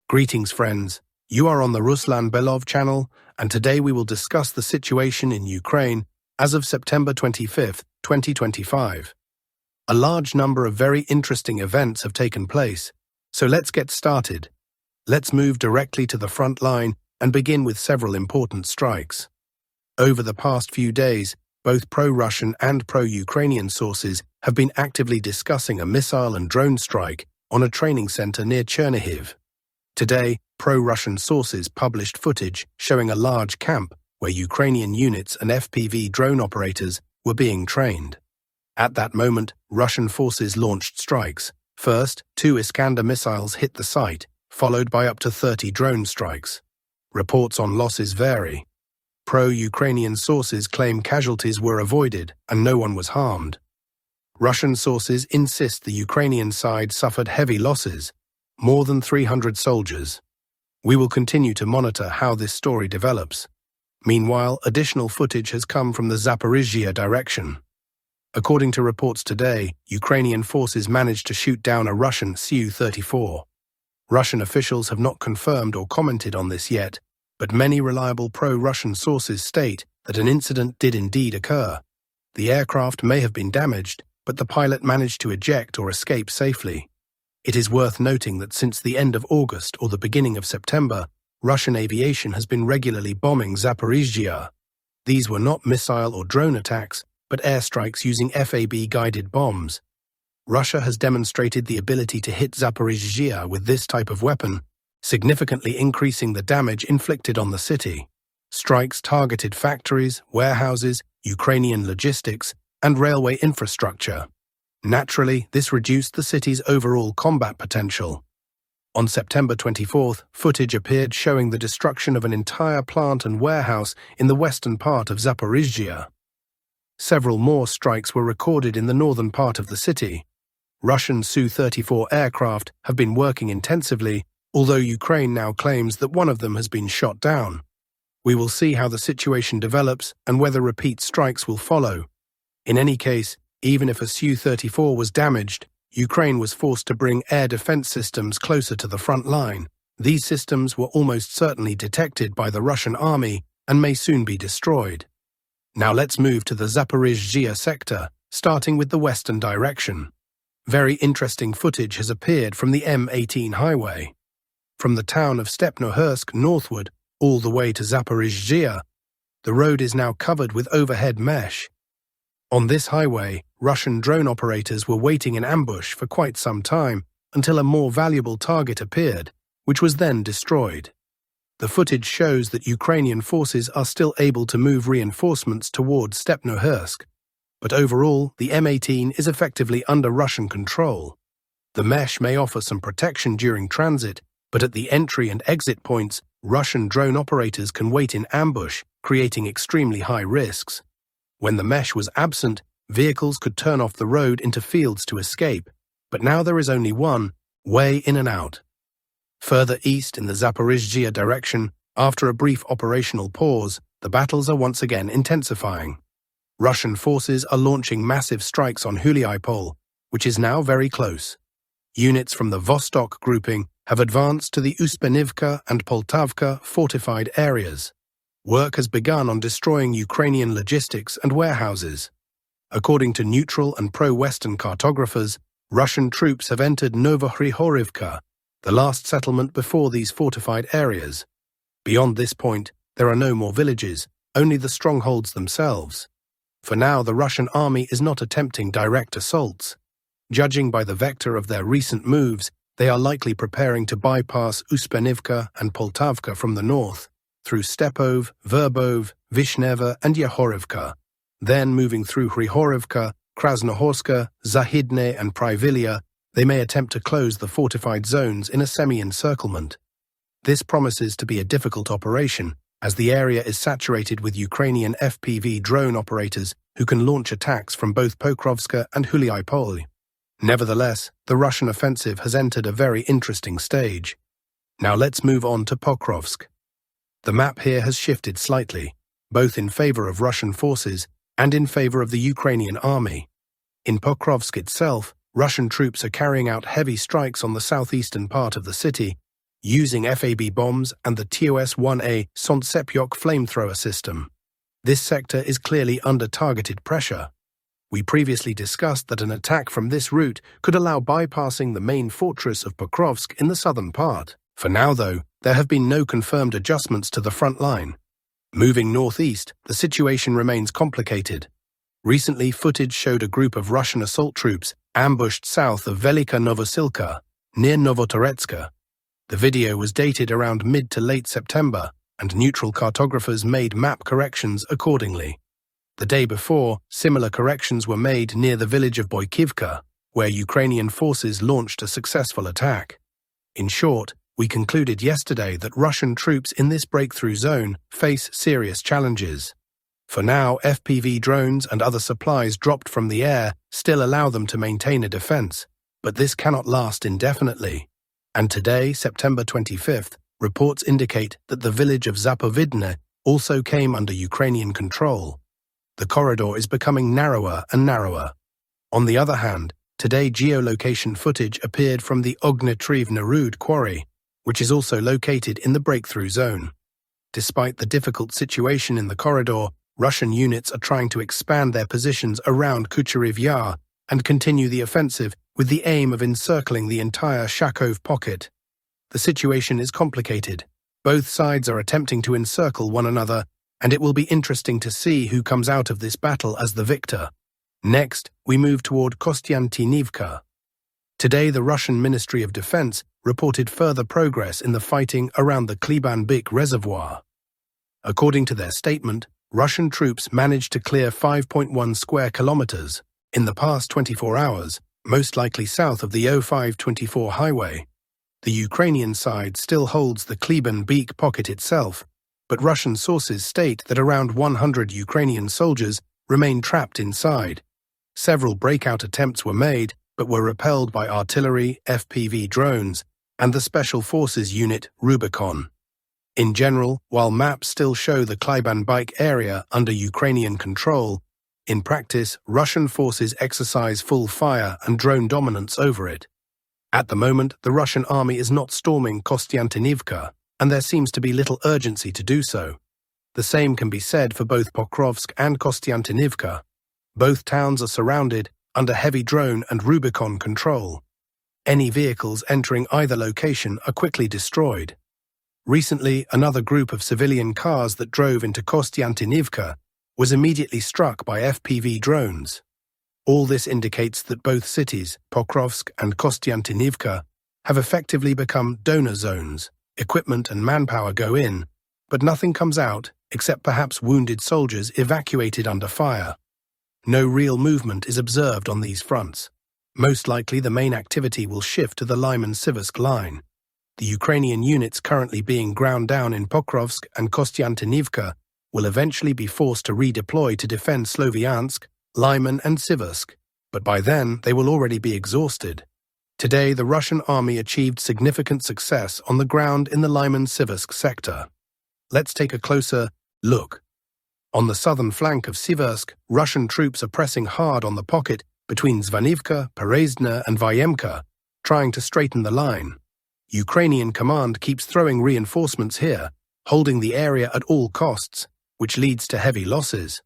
Greetings, friends. You are on the Ruslan Belov channel, and today we will discuss the situation in Ukraine as of September 25th, 2025. A large number of very interesting events have taken place, so let's get started. Let's move directly to the front line and begin with several important strikes. Over the past few days, both pro-Russian and pro-Ukrainian sources have been actively discussing a missile and drone strike on a training center near Chernihiv. Today, pro-Russian sources published footage showing a large camp where Ukrainian units and FPV drone operators were being trained. At that moment, Russian forces launched strikes. First, 2 Iskander missiles hit the site, followed by up to 30 drone strikes. Reports on losses vary. Pro-Ukrainian sources claim casualties were avoided and no one was harmed. Russian sources insist the Ukrainian side suffered heavy losses, more than 300 soldiers. We will continue to monitor how this story develops. Meanwhile, additional footage has come from the Zaporizhzhia direction. According to reports today, Ukrainian forces managed to shoot down a Russian Su-34. Russian officials have not confirmed or commented on this yet, but many reliable pro-Russian sources state that an incident did indeed occur. The aircraft may have been damaged, but the pilot managed to eject or escape safely. It is worth noting that since the end of August or the beginning of September, Russian aviation has been regularly bombing Zaporizhzhia. These were not missile or drone attacks, but airstrikes using FAB-guided bombs. Russia has demonstrated the ability to hit Zaporizhzhia with this type of weapon, significantly increasing the damage inflicted on the city. Strikes targeted factories, warehouses, Ukrainian logistics, and railway infrastructure. Naturally, this reduced the city's overall combat potential. On September 24th, footage appeared showing the destruction of an entire plant and warehouse in the western part of Zaporizhzhia. Several more strikes were recorded in the northern part of the city. Russian Su-34 aircraft have been working intensively, although Ukraine now claims that one of them has been shot down. We will see how the situation develops and whether repeat strikes will follow. In any case, even if a Su-34 was damaged, Ukraine was forced to bring air defense systems closer to the front line. These systems were almost certainly detected by the Russian army and may soon be destroyed. Now let's move to the Zaporizhzhia sector, starting with the western direction. Very interesting footage has appeared from the M18 highway. From the town of Stepnohersk northward all the way to Zaporizhzhia, the road is now covered with overhead mesh. On this highway, Russian drone operators were waiting in ambush for quite some time until a more valuable target appeared, which was then destroyed. The footage shows that Ukrainian forces are still able to move reinforcements towards Stepnohersk, but overall, the M18 is effectively under Russian control. The mesh may offer some protection during transit, but at the entry and exit points, Russian drone operators can wait in ambush, creating extremely high risks. When the mesh was absent, vehicles could turn off the road into fields to escape, but now there is only one way in and out. Further east in the Zaporizhzhia direction, after a brief operational pause, the battles are once again intensifying. Russian forces are launching massive strikes on Huliaipol, which is now very close. Units from the Vostok grouping have advanced to the Uspenivka and Poltavka fortified areas. Work has begun on destroying Ukrainian logistics and warehouses. According to neutral and pro-Western cartographers, Russian troops have entered Novokhrihorivka, the last settlement before these fortified areas. Beyond this point, there are no more villages, only the strongholds themselves. For now, the Russian army is not attempting direct assaults. Judging by the vector of their recent moves, they are likely preparing to bypass Uspenivka and Poltavka from the north, through Stepov, Verbov, Vishneva and Yehorivka. Then moving through Hrihorivka, Krasnohorska, Zahidne and Privilia, they may attempt to close the fortified zones in a semi-encirclement. This promises to be a difficult operation, as the area is saturated with Ukrainian FPV drone operators who can launch attacks from both Pokrovska and Huliaipol. Nevertheless, the Russian offensive has entered a very interesting stage. Now let's move on to Pokrovsk. The map here has shifted slightly, both in favor of Russian forces and in favor of the Ukrainian army. In Pokrovsk itself, Russian troops are carrying out heavy strikes on the southeastern part of the city, using FAB bombs and the TOS-1A Sontsepyok flamethrower system. This sector is clearly under targeted pressure. We previously discussed that an attack from this route could allow bypassing the main fortress of Pokrovsk in the southern part. For now, though, there have been no confirmed adjustments to the front line. Moving northeast, the situation remains complicated. Recently, footage showed a group of Russian assault troops ambushed south of Velika Novosilka, near Novotoretska. The video was dated around mid to late September, and neutral cartographers made map corrections accordingly. The day before, similar corrections were made near the village of Boykivka, where Ukrainian forces launched a successful attack. In short, we concluded yesterday that Russian troops in this breakthrough zone face serious challenges. For now, FPV drones and other supplies dropped from the air still allow them to maintain a defense, but this cannot last indefinitely. And today, September 25th, reports indicate that the village of Zapovidne also came under Ukrainian control. The corridor is becoming narrower and narrower. On the other hand, today geolocation footage appeared from the Ognetrivna Rud quarry, which is also located in the breakthrough zone. Despite the difficult situation in the corridor, Russian units are trying to expand their positions around Kucherev Yar and continue the offensive with the aim of encircling the entire Shakov pocket. The situation is complicated. Both sides are attempting to encircle one another, and it will be interesting to see who comes out of this battle as the victor. Next, we move toward Kostiantynivka. Today, the Russian Ministry of Defense reported further progress in the fighting around the Kliban-Byk reservoir. According to their statement, Russian troops managed to clear 5.1 square kilometers in the past 24 hours, most likely south of the 0524 highway. The Ukrainian side still holds the Kliban-Byk pocket itself, but Russian sources state that around 100 Ukrainian soldiers remain trapped inside. Several breakout attempts were made, but were repelled by artillery, FPV drones, and the Special Forces unit Rubicon. In general, while maps still show the Kliban-Byk area under Ukrainian control, in practice, Russian forces exercise full fire and drone dominance over it. At the moment, the Russian army is not storming Kostiantynivka, and there seems to be little urgency to do so. The same can be said for both Pokrovsk and Kostiantynivka. Both towns are surrounded under heavy drone and Rubicon control. Any vehicles entering either location are quickly destroyed. Recently, another group of civilian cars that drove into Kostiantynivka was immediately struck by FPV drones. All this indicates that both cities, Pokrovsk and Kostiantynivka, have effectively become donor zones. Equipment and manpower go in, but nothing comes out except perhaps wounded soldiers evacuated under fire. No real movement is observed on these fronts. Most likely the main activity will shift to the Lyman-Seversk line. The Ukrainian units currently being ground down in Pokrovsk and Kostiantynivka will eventually be forced to redeploy to defend Sloviansk, Lyman and Seversk, but by then they will already be exhausted. Today, the Russian army achieved significant success on the ground in the Lyman-Seversk sector. Let's take a closer look. On the southern flank of Seversk, Russian troops are pressing hard on the pocket between Zvanivka, Perezdna and Vyemka, trying to straighten the line. Ukrainian command keeps throwing reinforcements here, holding the area at all costs, which leads to heavy losses.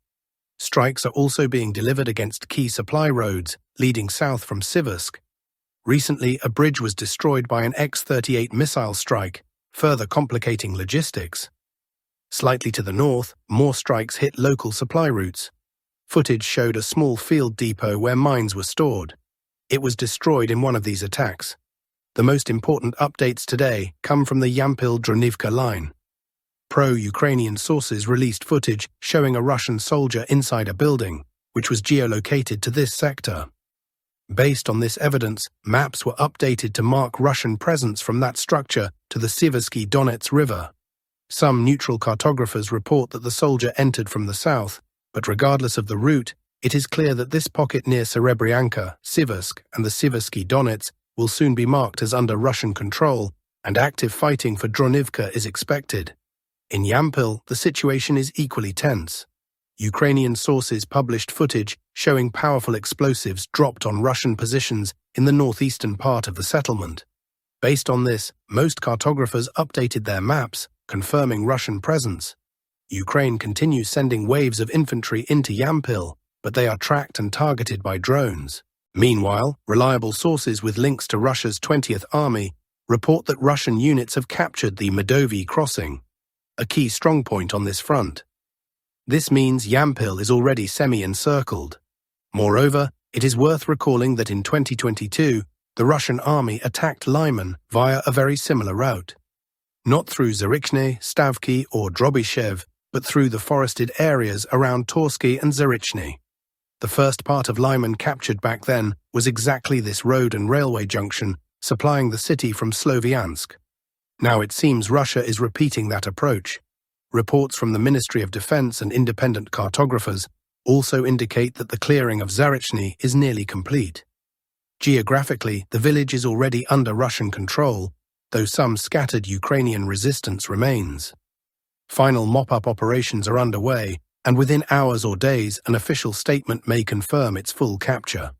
Strikes are also being delivered against key supply roads leading south from Seversk. Recently, a bridge was destroyed by an X-38 missile strike, further complicating logistics. Slightly to the north, more strikes hit local supply routes. Footage showed a small field depot where mines were stored. It was destroyed in one of these attacks. The most important updates today come from the Yampil-Dronivka line. Pro-Ukrainian sources released footage showing a Russian soldier inside a building, which was geolocated to this sector. Based on this evidence, maps were updated to mark Russian presence from that structure to the Siversky Donets River. Some neutral cartographers report that the soldier entered from the south, but regardless of the route, it is clear that this pocket near Serebryanka, Seversk, and the Siversky Donets will soon be marked as under Russian control, and active fighting for Dronivka is expected. In Yampil, the situation is equally tense. Ukrainian sources published footage showing powerful explosives dropped on Russian positions in the northeastern part of the settlement. Based on this, most cartographers updated their maps, confirming Russian presence. Ukraine continues sending waves of infantry into Yampil, but they are tracked and targeted by drones. Meanwhile, reliable sources with links to Russia's 20th Army report that Russian units have captured the Medovy crossing, a key strongpoint on this front. This means Yampil is already semi-encircled. Moreover, it is worth recalling that in 2022, the Russian army attacked Lyman via a very similar route. Not through Zarychny, Stavky, or Drobyshev, but through the forested areas around Torsky and Zarychny. The first part of Lyman captured back then was exactly this road and railway junction, supplying the city from Sloviansk. Now it seems Russia is repeating that approach. Reports from the Ministry of Defense and independent cartographers also indicate that the clearing of Zarychny is nearly complete. Geographically, the village is already under Russian control, though some scattered Ukrainian resistance remains. Final mop-up operations are underway, and within hours or days an official statement may confirm its full capture.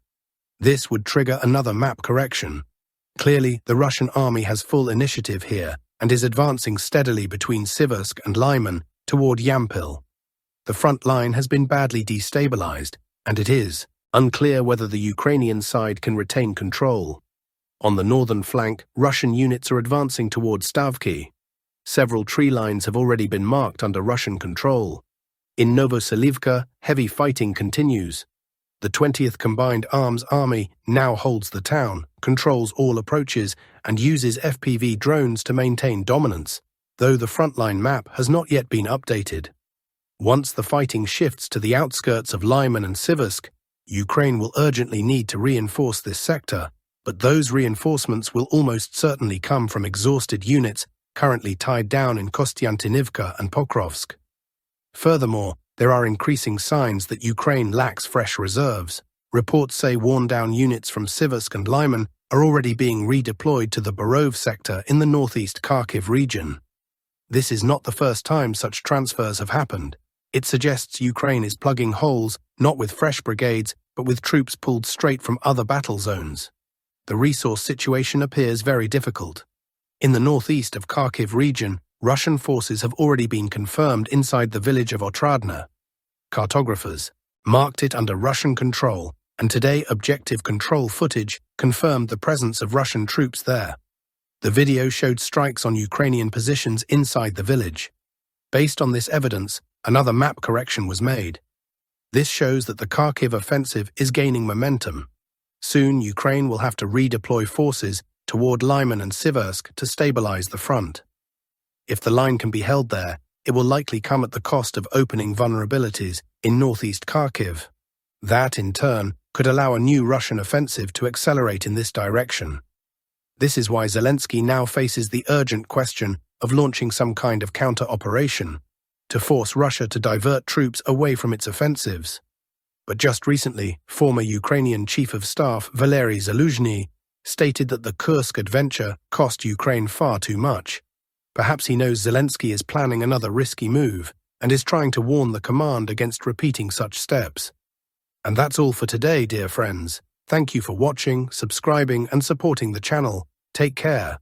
This would trigger another map correction. Clearly, the Russian army has full initiative here and is advancing steadily between Seversk and Lyman toward Yampil. The front line has been badly destabilized, and it is unclear whether the Ukrainian side can retain control. On the northern flank, Russian units are advancing toward Stavky. Several tree lines have already been marked under Russian control. In Novoselivka, heavy fighting continues. The 20th Combined Arms Army now holds the town, controls all approaches, and uses FPV drones to maintain dominance, though the frontline map has not yet been updated. Once the fighting shifts to the outskirts of Lyman and Seversk, Ukraine will urgently need to reinforce this sector, but those reinforcements will almost certainly come from exhausted units currently tied down in Kostiantynivka and Pokrovsk. Furthermore, there are increasing signs that Ukraine lacks fresh reserves. Reports say worn-down units from Seversk and Lyman are already being redeployed to the Borov sector in the northeast Kharkiv region. This is not the first time such transfers have happened. It suggests Ukraine is plugging holes not with fresh brigades, but with troops pulled straight from other battle zones. The resource situation appears very difficult. In the northeast of Kharkiv region, Russian forces have already been confirmed inside the village of Otradna. Cartographers marked it under Russian control, and today objective control footage confirmed the presence of Russian troops there. The video showed strikes on Ukrainian positions inside the village. Based on this evidence, another map correction was made. This shows that the Kharkiv offensive is gaining momentum. Soon, Ukraine will have to redeploy forces toward Lyman and Seversk to stabilize the front. If the line can be held there, it will likely come at the cost of opening vulnerabilities in northeast Kharkiv. That, in turn, could allow a new Russian offensive to accelerate in this direction. This is why Zelensky now faces the urgent question of launching some kind of counter-operation to force Russia to divert troops away from its offensives. But just recently, former Ukrainian Chief of Staff Valery Zaluzhny stated that the Kursk adventure cost Ukraine far too much. Perhaps he knows Zelensky is planning another risky move and is trying to warn the command against repeating such steps. And that's all for today, dear friends. Thank you for watching, subscribing, and supporting the channel. Take care.